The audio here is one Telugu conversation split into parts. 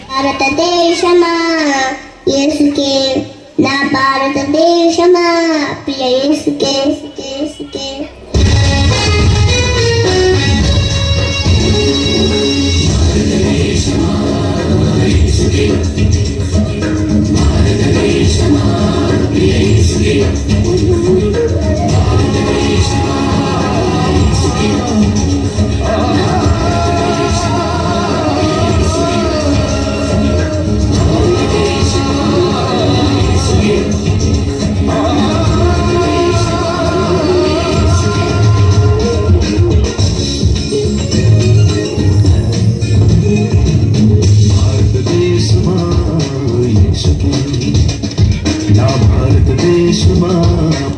భారతదేశమా యేసుకే నా భారతదేశమా ప్రియ యేసుకే యేసుకే భారతదేశమా యేసుకే భారతదేశమా ప్రియ యేసుకే భారతదేశమా యేసుకే భారతదేశమా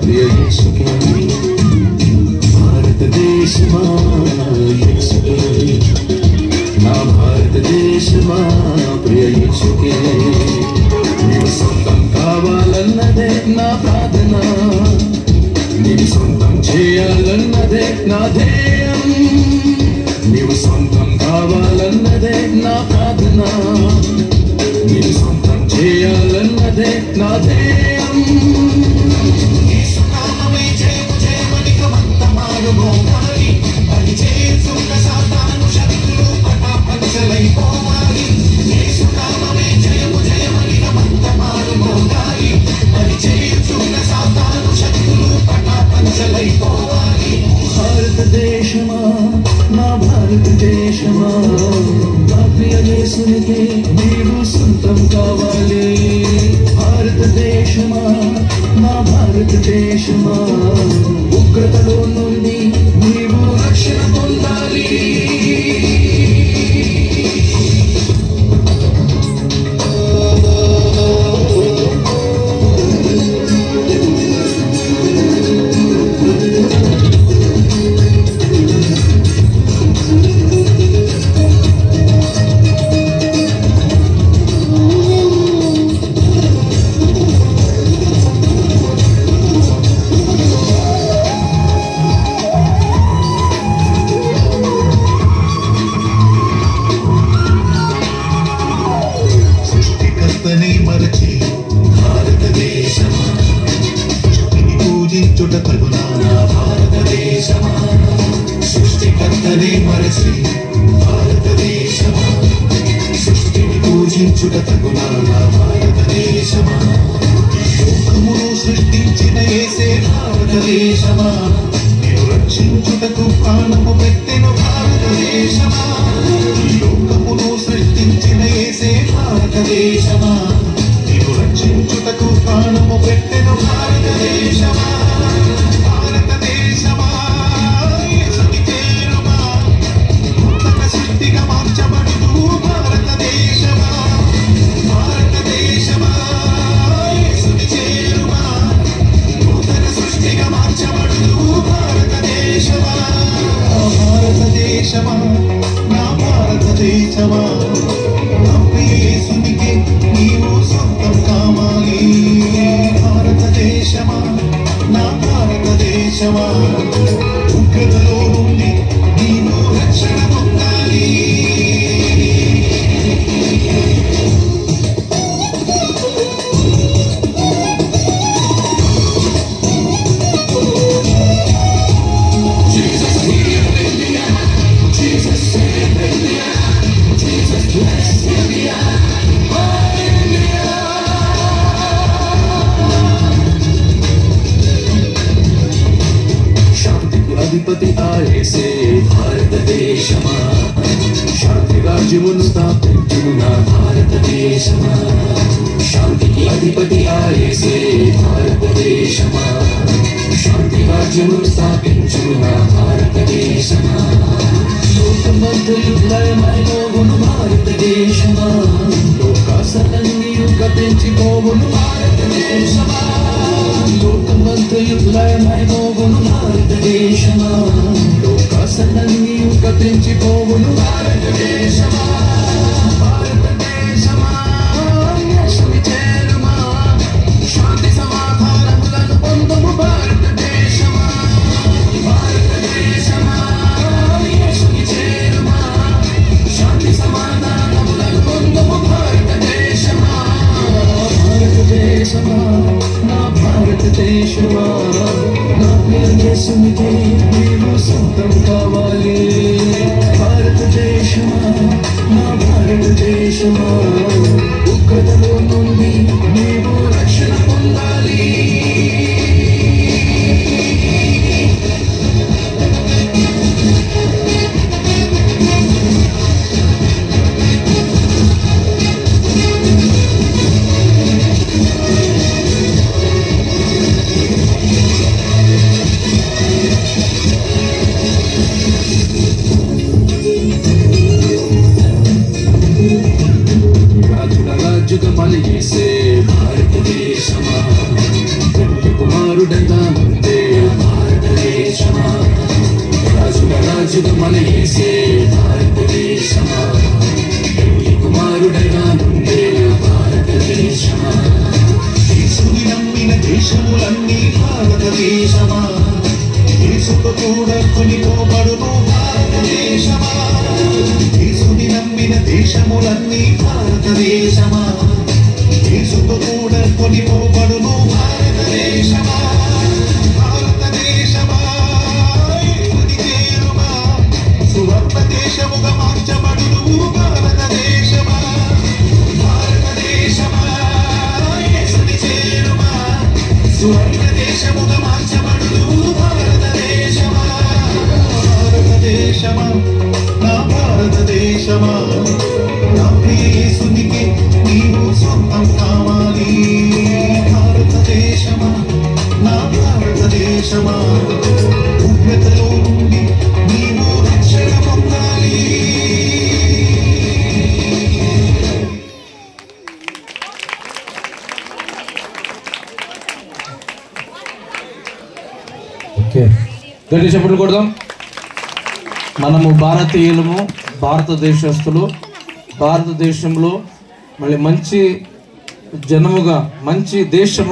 ప్రియ యేసుకే భారతదేశమా యేసుకే నా భారతదేశమా ప్రియ యేసుకే నీవు సొంతం కావాలన్నదే నా ప్రార్థన నీవు సొంతం చేయాలన్నదే నా ధ్యేయం నీవు సొంతం కావాలన్నదే నా ప్రార్థన నీవు సొంతం చేయాలన్నదే నా ధ్యేయం భారతదేశమా నా భారతదేశమా నా ప్రియ యేసునికే నీవు సొంతం కావాలి భారతదేశమా నా భారతదేశమా ఉగ్రతలో నుండి నీవు రక్షణ పొందాలి సృష్టికర్తనే మరచి భారతదేశమా సృష్టిని పూజించుట తగునా భారతదేశమా లోకమును సృష్టించిన యేసే భారతదేశమా నేను రక్షించుటకు ప్రాణము పెట్టెను భారతదేశమా లోకమును సృష్టించిన యేసే భారతదేశమా నేను రక్షించుటకు ప్రాణము పెట్టెను భారతదేశమా నా భారతదేశమా నా ప్రియ యేసునికే నీవు సొంతం కావాలి భారతదేశమా నా భారతదేశమా ఉగ్రతలో నుండి నీవు రక్షణ పొందాలి అధిపతి ఆయేసే భారతదేశమా శాంతి రాజ్యమును స్థాపించును నా భారతదేశమా శాంతికి అధిపతి ఆయేసే భారతదేశమా శాంతి రాజ్యమును స్థాపించును నా భారతదేశమా లోకమంతయు లయమైపోవును భారతదేశమా లోకాసలన్నీ గతించిపోవును భారతదేశమా లోకమంతయు లయమైపోవును భారతదేశమా లోకాసలన్నీ గతించిపోవును భారతదేశమా భారతదేశమా యేసుని చేరుమా శాంతి సమాధానములను పొందుము భారతదేశమా భారతదేశమా యేసుని చేరుమా శాంతి సమాధానం భారతదేశమా నా భారతదేశమా నా ప్రియ యేసునికే నీవు సొంతం కావాలి భారతదేశమా నా భారతదేశమా ఉగ్రతలో నుండి నీవు రక్షణ పొందాలి రాజుగా పనిచేసే భారతదేశమా కుమారుడంగా ఉండే భారతదేశమా రాజుగా పనిచేసే భారతదేశమా కుమారుడంగా ఉండే భారతదేశమా యేసుని నమ్మిన దేశములన్నీ భారతదేశమా యేసుకు కూడా కొనిపోబడును భారతదేశమా యేసుని నమ్మిన దేశములన్నీ భారతదేశమా యేసుకు కూడా కొనిపోబడును భారతదేశమా భారతదేశమా యేసుని చేరుమా సువర్ణ దేశముగా మార్చబడును భారతదేశమా భారతదేశమా యేసుని చేరుమా సువర్ణ దేశముగా మార్చబడును భారతదేశమా భారతదేశమా నా భారతదేశమా నా ప్రియ యేసునికే నీవు సొంతం కావాలి భారతదేశమా నా భారతదేశమా ఉగ్రతలో నుండి నీవు రక్షణ పొందాలి ఓకే గట్టి చెప్పట్లు కొడదాం మనము భారతీయులము భారతదేశస్తులు భారతదేశంలో మళ్ళీ మంచి జనముగా మంచి దేశము